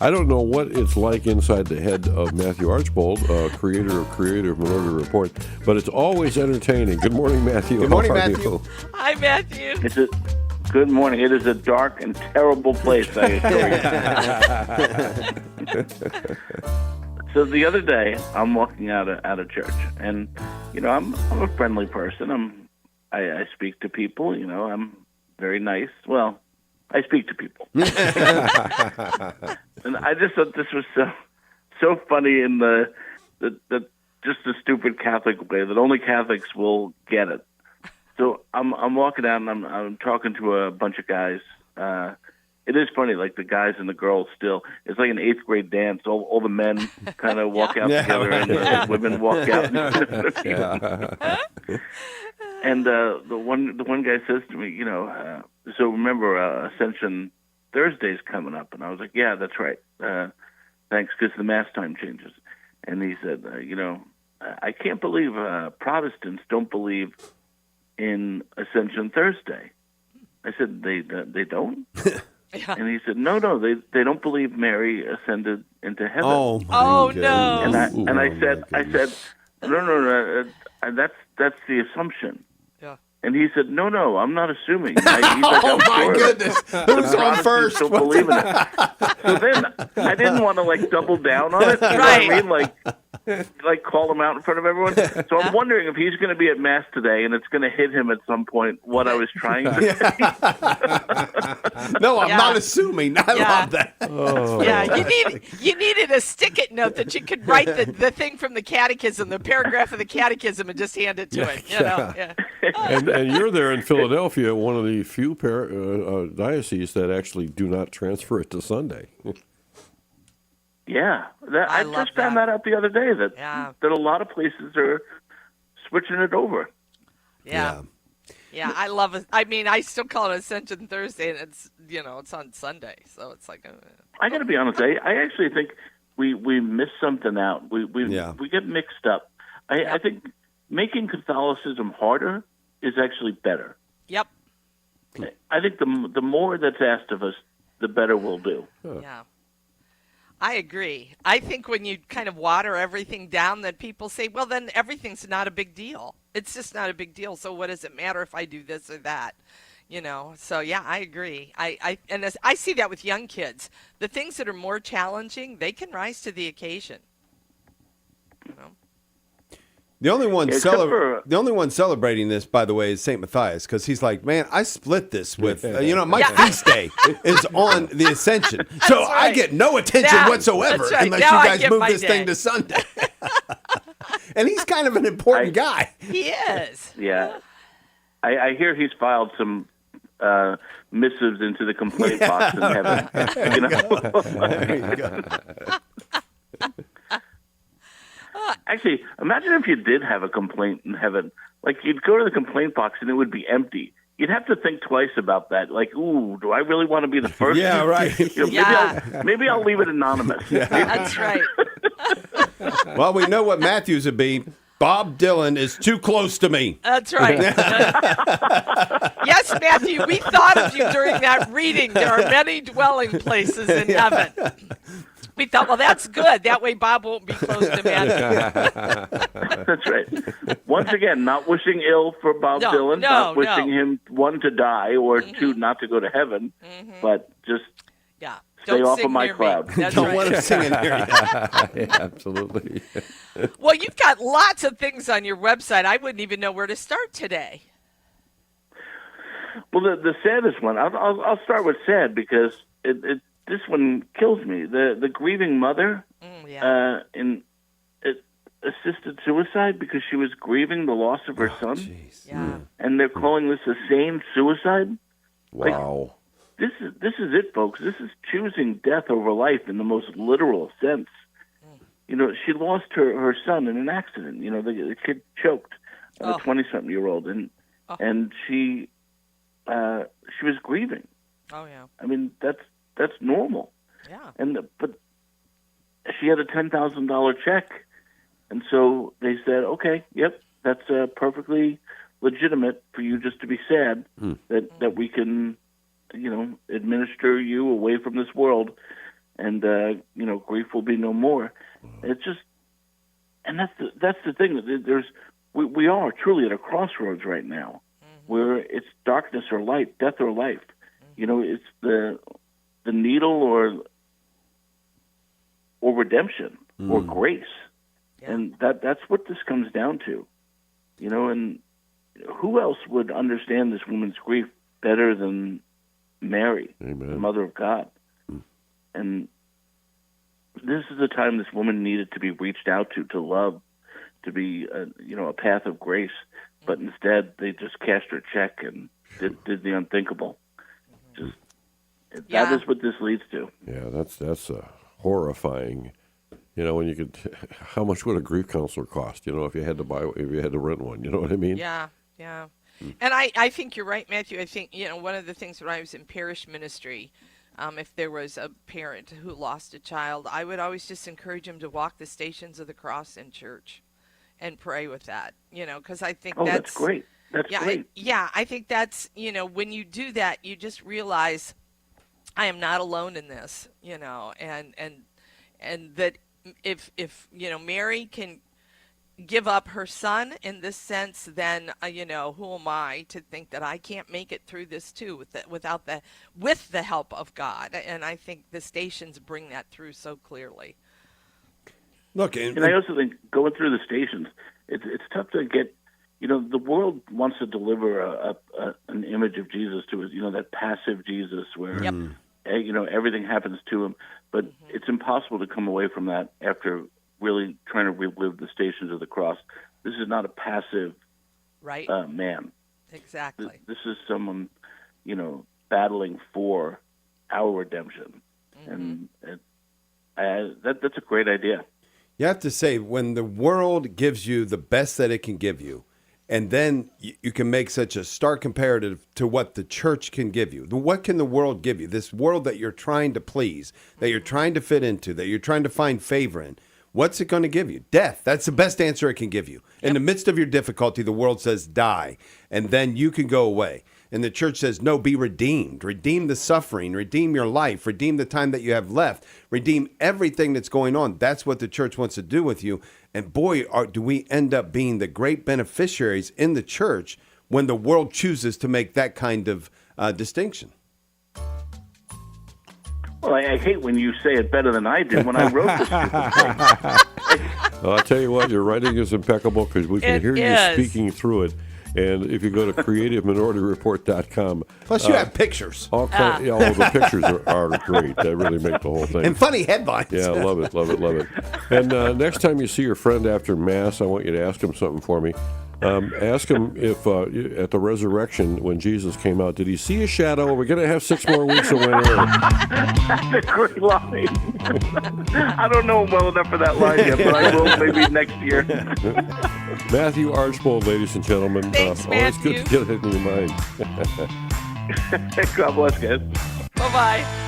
I don't know what it's like inside the head of Matthew Archbold, creator of Minority Report, but it's always entertaining. Good morning, Matthew. Good morning, How are Matthew. you? Hi, Matthew. Good morning. It is a dark and terrible place, I assure you. So the other day, I'm walking out of church, and I'm a friendly person. I speak to people. I'm very nice. Well, I speak to people. And I just thought this was so funny in the just the stupid Catholic way that only Catholics will get it. So I'm walking out and I'm talking to a bunch of guys. It is funny, like the guys and the girls still. It's like an 8th grade dance. All the men kind of walk out together, and the women walk out. And the one guy says to me, so remember Ascension Thursday's coming up, and I was like, yeah, that's right. Thanks, because the mass time changes. And he said, I can't believe Protestants don't believe in Ascension Thursday. I said, they don't? Yeah. And he said, no, they don't believe Mary ascended into heaven. Oh, no. And I said, no, that's the assumption. Yeah. And he said, no, I'm not assuming. Oh, my goodness. Who's on first? Don't believe in it. So then I didn't want to, double down on it. You know Right. what I mean? Like call him out in front of everyone. So I'm wondering if he's going to be at Mass today, and it's going to hit him at some point what I was trying to say. No, I'm not assuming. I love that. Oh. Yeah, you needed a stick-it note that you could write the thing from the catechism, the paragraph of the catechism, and just hand it to him. Yeah. And you're there in Philadelphia, one of the few dioceses that actually do not transfer it to Sunday. Yeah, I love just found that. that out the other day that a lot of places are switching it over. Yeah, I love it. I mean, I still call it Ascension Thursday, and it's it's on Sunday, so it's like. I got to be honest. I actually think we miss something out. We get mixed up. I think making Catholicism harder is actually better. Yep. I think the more that's asked of us, the better we'll do. Yeah. I agree. I think when you kind of water everything down, that people say, well, then everything's not a big deal. It's just not a big deal. So what does it matter if I do this or that? So yeah, I agree. I see that with young kids. The things that are more challenging, they can rise to the occasion. The only one celebrating this, by the way, is St. Matthias, because he's like, man, I split this with, my feast day is on the Ascension. So right. I get no attention whatsoever that's right. unless Now I you guys get move my this thing day. to Sunday. And he's kind of an important guy. He is. Yeah. I hear he's filed some missives into the complaint box in heaven. There you go. Actually, imagine if you did have a complaint in heaven. Like, you'd go to the complaint box and it would be empty. You'd have to think twice about that. Like, ooh, do I really want to be the first? Yeah, right. Maybe I'll leave it anonymous. That's right. Well, we know what Matthews would be. Bob Dylan is too close to me. That's right. Yes, Matthew, we thought of you during that reading. There are many dwelling places in heaven. We thought, well, that's good. That way Bob won't be close to Matthew. That's right. Once again, not wishing ill for Bob Dylan, not wishing him, one, to die, or two, not to go to heaven, but just stay off of my cloud. Don't want him singing here. Yeah, absolutely. Well, you've got lots of things on your website. I wouldn't even know where to start today. Well, the saddest one, I'll start with sad because this one kills me. The grieving mother in assisted suicide because she was grieving the loss of her son. Jeez. Yeah. And they're calling this a sane suicide. Wow. This is it, folks. This is choosing death over life in the most literal sense. She lost her son in an accident. The kid choked, the 20-something-year-old, and she was grieving. Oh yeah. I mean, that's normal. Yeah. But she had a $10,000 check, and so they said, okay, yep, that's perfectly legitimate for you just to be sad that we can, administer you away from this world. and grief will be no more. It's just, and that's the thing. We are truly at a crossroads right now, where it's darkness or light, death or life. It's the needle or redemption or grace, and that's what this comes down to. And who else would understand this woman's grief better than Mary, Amen. the Mother of God? And this is the time this woman needed to be reached out to love, to be a path of grace. But instead, they just cashed her check and did the unthinkable. That is what this leads to. Yeah, that's horrifying. When you could, how much would a grief counselor cost? If you had to rent one. You know what I mean? Yeah. And I think you're right, Matthew. I think, one of the things when I was in parish ministry, if there was a parent who lost a child, I would always just encourage him to walk the Stations of the Cross in church and pray with that, because I think that's great. That's great. I think that's, when you do that, you just realize I am not alone in this, and that if Mary can give up her son in this sense, then who am I to think that I can't make it through this too with the help of God? And I think the Stations bring that through so clearly. Look, and I also think going through the Stations, it's tough to get. The world wants to deliver an image of Jesus to us. That passive Jesus where everything happens to him, but it's impossible to come away from that after really trying to relive the Stations of the Cross. This is not a passive man. Exactly. This is someone, battling for our redemption. And that's a great idea. You have to say, when the world gives you the best that it can give you, and then you can make such a stark comparative to what the church can give you. What can the world give you? This world that you're trying to please, that you're trying to fit into, that you're trying to find favor in. What's it going to give you? Death. That's the best answer it can give you. In the midst of your difficulty, the world says die, and then you can go away. And the church says, no, be redeemed. Redeem the suffering. Redeem your life. Redeem the time that you have left. Redeem everything that's going on. That's what the church wants to do with you. And boy, do we end up being the great beneficiaries in the church when the world chooses to make that kind of distinction. Well, I hate when you say it better than I did when I wrote this stupid thing. Well, I'll tell you what, your writing is impeccable because we can hear you speaking through it. And if you go to creativeminorityReport.com. Plus, you have pictures. All the pictures are great. They really make the whole thing. And funny headlines. Yeah, love it. And next time you see your friend after Mass, I want you to ask him something for me. Ask him if at the resurrection, when Jesus came out, did he see a shadow? We're going to have 6 more weeks of winter. That's a great line. I don't know him well enough for that line yet, but I will maybe next year. Matthew Archbold, ladies and gentlemen. Thanks, always good to get it in your mind. God bless, guys. Bye-bye.